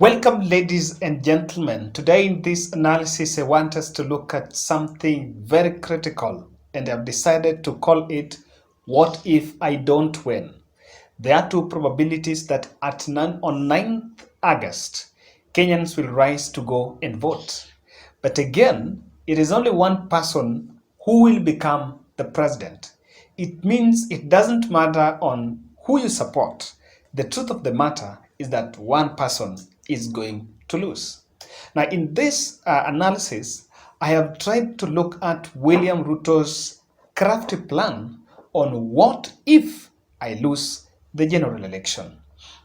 Welcome, ladies and gentlemen. Today in this analysis, I want us to look at something very critical, and I've decided to call it, What If I Don't Win? There are two probabilities that on 9th August, Kenyans will rise to go and vote. But again, it is only one person who will become the president. It means it doesn't matter on who you support. The truth of the matter is that one person is going to lose. Now, in this analysis, I have tried to look at William Ruto's crafty plan on what if I lose the general election.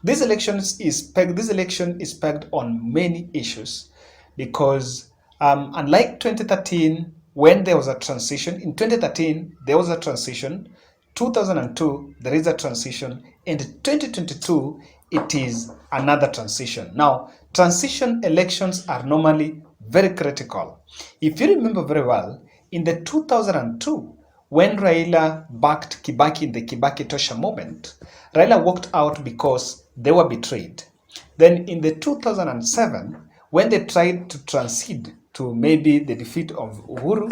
This election is pegged on many issues because unlike 2013, when there was a transition, in 2013 there was a transition, 2002 there is a transition, and 2022 it is another transition. Now, transition elections are normally very critical. If you remember very well, in the 2002, when Raila backed Kibaki in the Kibaki Tosha moment, Raila walked out because they were betrayed. Then in the 2007, when they tried to transition to maybe the defeat of Uhuru,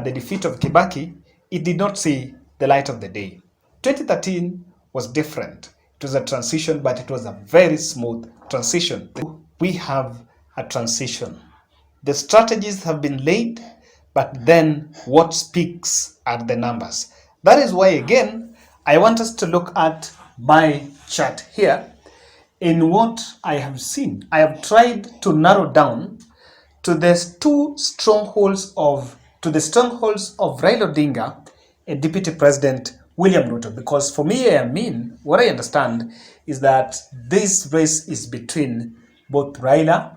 the defeat of Kibaki, it did not see the light of the day. 2013 was different. It was a transition, but it was a very smooth transition. We have a transition. The strategies have been laid, but then what speaks are the numbers. That is why, again, I want us to look at my chart here. In what I have seen, I have tried to narrow down to the strongholds of Raila Odinga and Deputy President William Ruto, because for me, what I understand is that this race is between Raila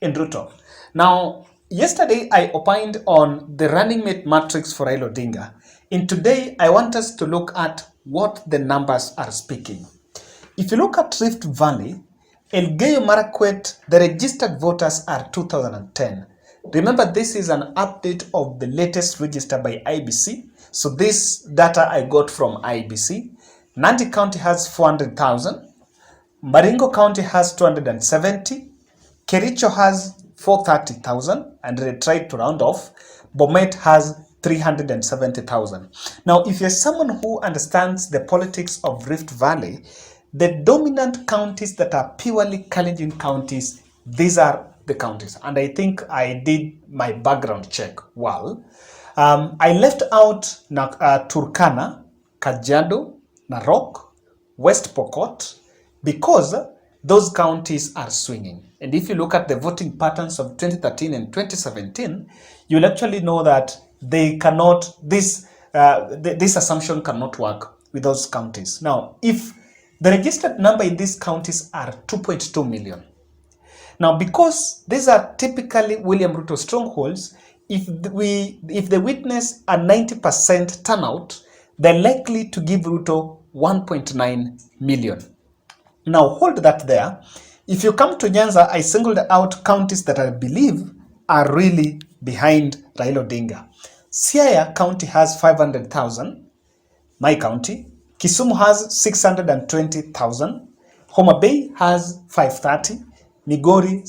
and Ruto. Now, yesterday I opined on the running mate matrix for Raila Odinga, and today I want us to look at what the numbers are speaking. If you look at Rift Valley, Elgeyo Marakwet, the registered voters are 2010. Remember, this is an update of the latest register by IBC. So this data I got from IBC. Nandi County has 400,000. Baringo County has 270. Kericho has 430,000, and they tried to round off. Bomet has 370,000. Now, if you're someone who understands the politics of Rift Valley, the dominant counties that are purely Kalenjin counties, these are the counties. And I think I did my background check well. I left out Turkana, Kajiado, Narok, West Pokot, because those counties are swinging. And if you look at the voting patterns of 2013 and 2017, you'll actually know that they cannot, this assumption cannot work with those counties. Now, if the registered number in these counties are 2.2 million. Now, because these are typically William Ruto strongholds, if they witness a 90% turnout, they're likely to give Ruto 1.9 million. Now, hold that there. If you come to Nyanza, I singled out counties that I believe are really behind Raila Odinga. Siaya County has 500,000, my county. Kisumu has 620,000. Homa Bay has 530. Migori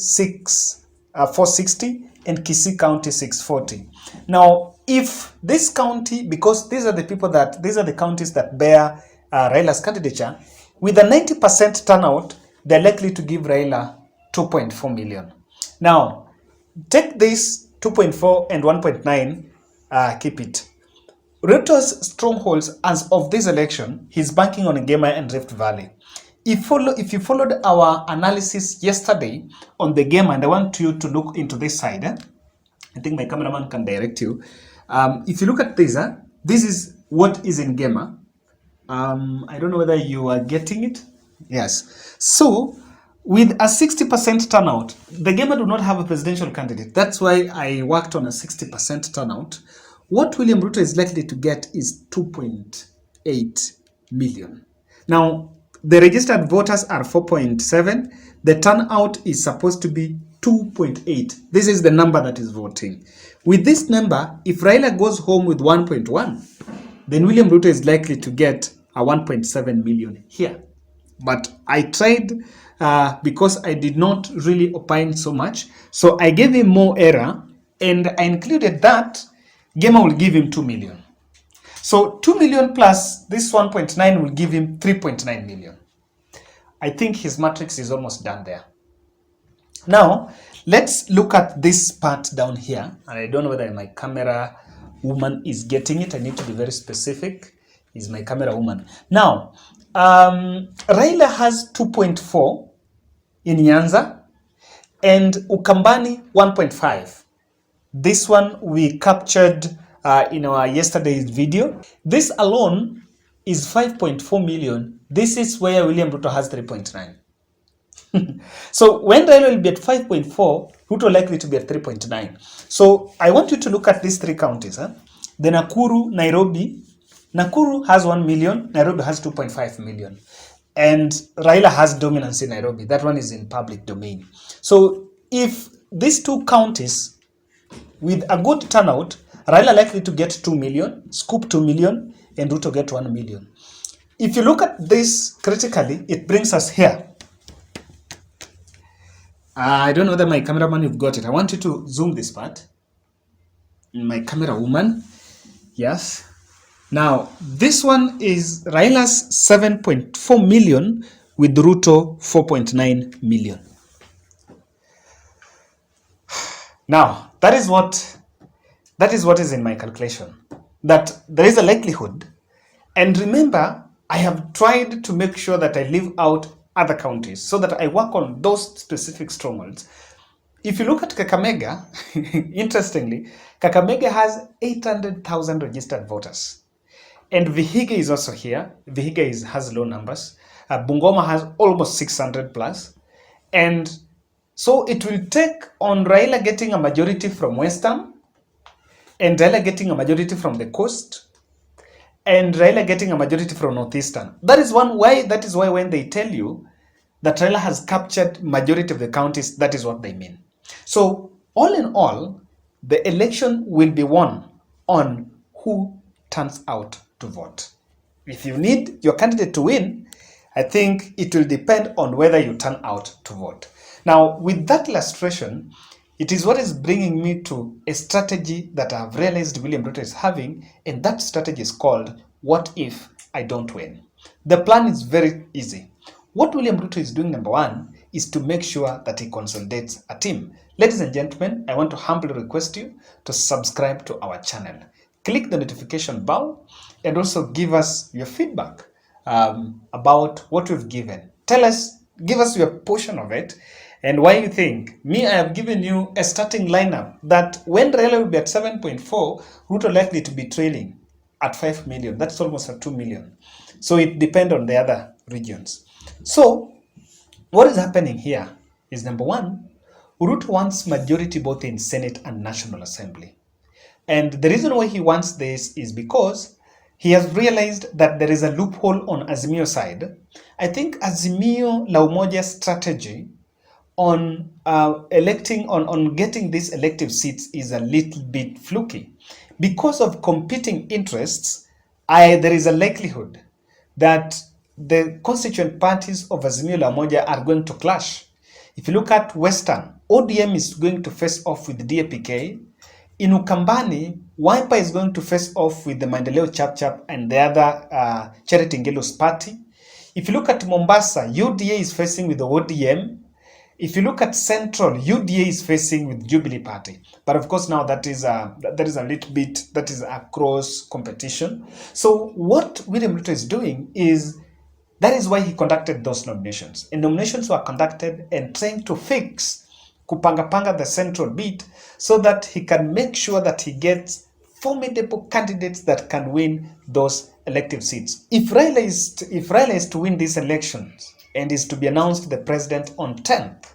460, and Kisii County 640. Now, if this county, because these are the counties that bear Raila's candidature, with a 90% turnout, they're likely to give Raila 2.4 million. Now, take this 2.4 and 1.9, keep it. Ruto's strongholds as of this election, he's banking on Ngema and Rift Valley. If you followed our analysis yesterday on the game, and I want you to look into this side, I think my cameraman can direct you. If you look at this, this is what is in Ngema. I don't know whether you are getting it. Yes. So, with a 60% turnout, the Ngema do not have a presidential candidate. That's why I worked on a 60% turnout. What William Ruto is likely to get is 2.8 million. Now, the registered voters are 4.7. The turnout is supposed to be 2.8. This is the number that is voting. With this number, if Raila goes home with 1.1, then William Ruto is likely to get a 1.7 million here. but I tried because I did not really opine so much. So I gave him more error, and I included that Gema will give him 2 million. So 2 million plus this 1.9 will give him 3.9 million. I think his matrix is almost done there. Now, let's look at this part down here. And I don't know whether my camera woman is getting it. I need to be very specific. Is my camera woman. Now, RAILA has 2.4 in Nyanza and Ukambani 1.5. This one we captured in our yesterday's video. This alone is 5.4 million. This is where William Ruto has 3.9. So when RAILA will be at 5.4, Ruto likely to be at 3.9. So I want you to look at these three counties. The Nakuru, Nairobi. Nakuru has 1 million, Nairobi has 2.5 million. And RAILA has dominance in Nairobi. That one is in public domain. So if these two counties, with a good turnout, RAILA likely to get 2 million, Scoop 2 million, and Ruto get 1 million. If you look at this critically, it brings us here. I don't know whether my cameraman, you've got it. I want you to zoom this part. My camera woman. Yes. Now, this one is RAILA's 7.4 million with Ruto 4.9 million. Now, that is what is in my calculation. That there is a likelihood. And remember, I have tried to make sure that I leave out other counties so that I work on those specific strongholds. If you look at Kakamega, interestingly, Kakamega has 800,000 registered voters. And Vihiga is also here. Vihiga has low numbers. Bungoma has almost 600 plus. And so it will take on RAILA getting a majority from Western, and RAILA getting a majority from the coast, and RAILA getting a majority from Northeastern. That is why when they tell you that RAILA has captured majority of the counties, that is what they mean. So all in all, the election will be won on who turns out to vote. If you need your candidate to win, I think it will depend on whether you turn out to vote. Now, with that illustration, it is what is bringing me to a strategy that I have realized William Ruto is having, and that strategy is called, what if I don't win? The plan is very easy. What William Ruto is doing, number one, is to make sure that he consolidates a team. Ladies and gentlemen, I want to humbly request you to subscribe to our channel. Click the notification bell and also give us your feedback about what we've given. Give us your portion of it and why you think. I have given you a starting lineup that when RAILA will be at 7.4, Ruto likely to be trailing at 5 million. That's almost at 2 million. So it depends on the other regions. So what is happening here is, number one, Ruto wants majority both in Senate and National Assembly. And the reason why he wants this is because he has realized that there is a loophole on Azimio side. I think Azimio La Umoja's strategy on getting these elective seats is a little bit fluky. Because of competing interests, there is a likelihood that the constituent parties of Azimio La Umoja are going to clash. If you look at Western, ODM is going to face off with the DAPK. In Ukambani, Wiper is going to face off with the Maendeleo Chap Chap and the other Charity Ngelu's party. If you look at Mombasa, UDA is facing with the ODM. If you look at Central, UDA is facing with Jubilee Party. But of course now that is a cross competition. So what William Ruto is doing is, that is why he conducted those nominations. And nominations were conducted and trying to fix kupanga the central bit so that he can make sure that he gets formidable candidates that can win those elective seats. If RAILA is to win these elections and is to be announced the president on 10th,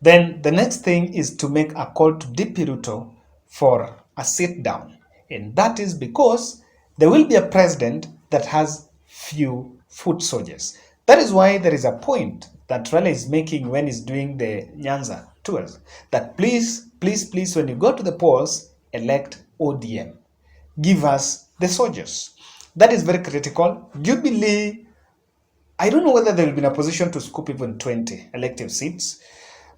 then the next thing is to make a call to DP Ruto for a sit down. And that is because there will be a president that has few foot soldiers. That is why there is a point that RAILA is making when he's doing the Nyanza tours, that please, when you go to the polls, elect ODM. Give us the soldiers. That is very critical. Jubilee I don't know whether they will be in a position to scoop even 20 elective seats,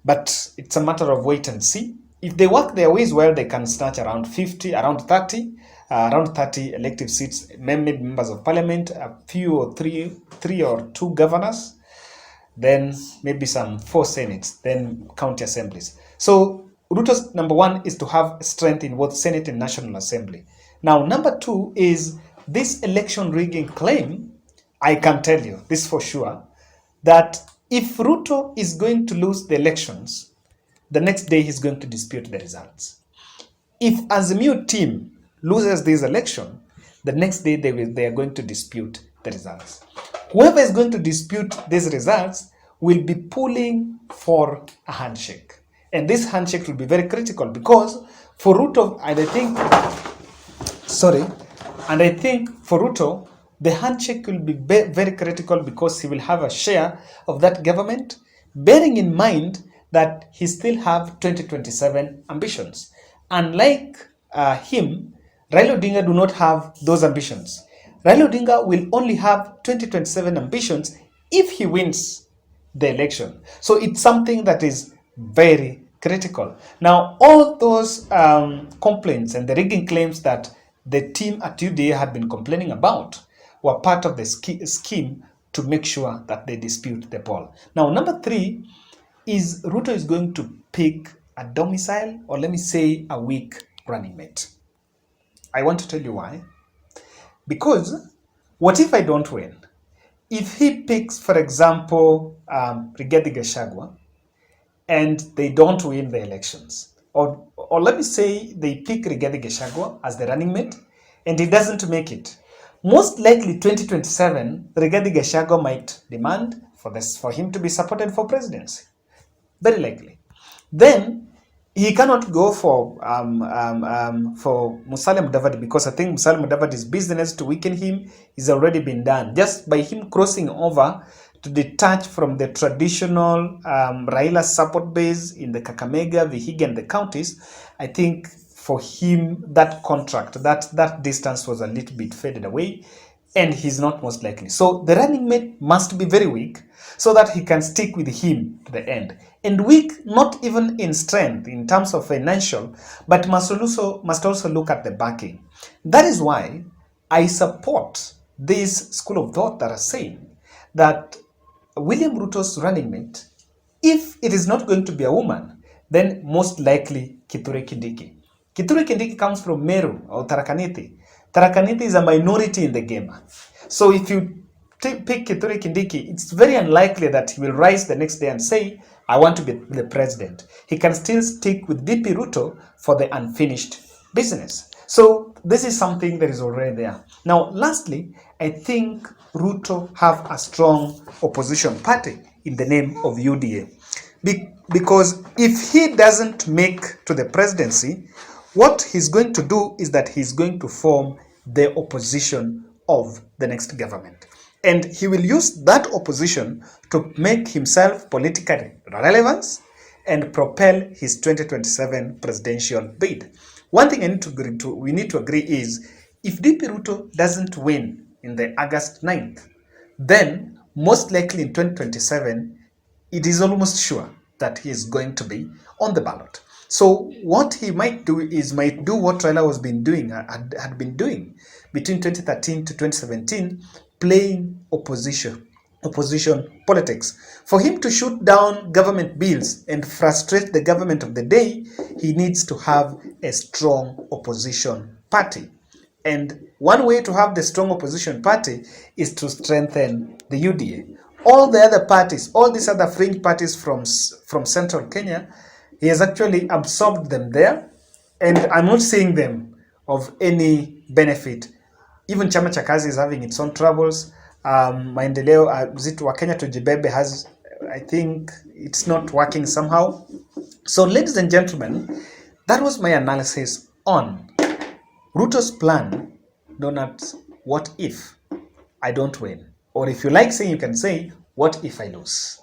but it's a matter of wait and see. If they work their ways well, they can snatch around 50, around 30 elective seats, maybe members of parliament, a few or three or two governors, then maybe some 4 senates, then county assemblies. So Ruto's number one is to have strength in both Senate and National Assembly. Now, number two is this election rigging claim. I can tell you this for sure, that if Ruto is going to lose the elections, the next day he's going to dispute the results. If Azimio team loses this election, the next day they are going to dispute the results. Whoever is going to dispute these results will be pulling for a handshake. And this handshake will be very critical because for Ruto, I think for Ruto, the handshake will be very critical because he will have a share of that government, bearing in mind that he still have 2027 ambitions. Unlike him, Raila Odinga do not have those ambitions. Raila Odinga will only have 2027 ambitions if he wins the election. So it's something that is very critical. Now, all those complaints and the rigging claims that the team at UDA had been complaining about were part of the scheme to make sure that they dispute the poll. Now, number three is Ruto is going to pick a domicile, or let me say a weak running mate. I want to tell you why. Because what if I don't win? If he picks, for example, Rigathi Gachagua, and they don't win the elections, or let me say they pick Rigathi Gachagua as the running mate, and he doesn't make it, most likely 2027, Rigathi Gachagua might demand for him to be supported for presidency. Very likely. Then he cannot go for Musalia Mudavadi because I think Musalia Mudavadi's business to weaken him is already been done. Just by him crossing over to detach from the traditional RAILA support base in the Kakamega, Vihiga, and the counties, I think for him that contract, that distance was a little bit faded away, and he's not most likely. So the running mate must be very weak so that he can stick with him to the end. And weak not even in strength in terms of financial, but must also look at the backing. That is why I support this school of thought that are saying that William Ruto's running mate, if it is not going to be a woman, then most likely Kithure Kindiki. Kithure Kindiki comes from Meru or Tharaka Nithi. Tharaka Nithi is a minority in the game. So if you pick Kithure Kindiki, it's very unlikely that he will rise the next day and say, I want to be the president. He can still stick with DP Ruto for the unfinished business. So this is something that is already there. Now, lastly, I think Ruto have a strong opposition party in the name of UDA. Because if he doesn't make to the presidency, what he's going to do is that he's going to form the opposition of the next government. And he will use that opposition to make himself politically relevant and propel his 2027 presidential bid. One thing we need to agree is if DP Ruto doesn't win in the August 9th, then most likely in 2027, it is almost sure that he is going to be on the ballot. So what he might do is might do what Raila had been doing between 2013 to 2017, playing opposition politics. For him to shoot down government bills and frustrate the government of the day, he needs to have a strong opposition party. And one way to have the strong opposition party is to strengthen the UDA. All the other parties, all these other fringe parties from central Kenya, he has actually absorbed them there, and I'm not seeing them of any benefit. Even Chama cha Kazi is having its own troubles. Maendeleo Wakenya Tujibebe has, I think it's not working somehow. So ladies and gentlemen, that was my analysis on Ruto's plan known as what if I don't win? Or if you like saying, you can say, what if I lose?